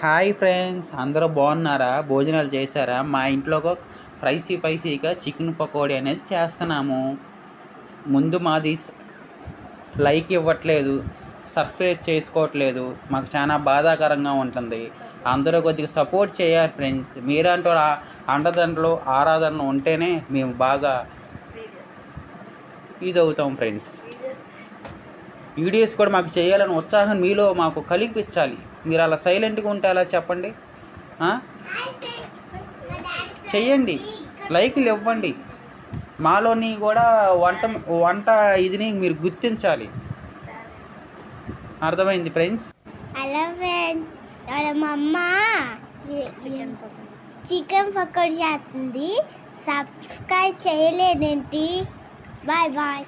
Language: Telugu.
హాయ్ ఫ్రెండ్స్, అందరూ బాగున్నారా? భోజనాలు చేశారా? మా ఇంట్లో ఒక స్పైసీగా చికెన్ పకోడీ అనేది చేస్తున్నాము. ముందు మాది లైక్ ఇవ్వట్లేదు, సబ్స్క్రైబ్ చేసుకోవట్లేదు. మాకు చాలా బాధాకరంగా ఉంటుంది. అందరూ కొద్దిగా సపోర్ట్ చేయాలి ఫ్రెండ్స్. మీరంటూ అండదండలు ఆరాధనలు ఉంటేనే మేము బాగా ఇదవుతాం ఫ్రెండ్స్. వీడియోస్ కూడా మాకు చేయాలని ఉత్సాహం మీలో మాకు కలిగించాలి. మీరు అలా సైలెంట్గా ఉంటే అలా చెప్పండి. చెయ్యండి, లైకులు ఇవ్వండి. మాలోని కూడా వంట ఇదిని మీరు గుర్తించాలి. అర్థమైంది ఫ్రెండ్స్? హలో ఫ్రెండ్స్, మా అమ్మ చికెన్ పకోడీ చేస్తుంది. సబ్స్క్రైబ్ చేయలేదేంటి? Bye bye.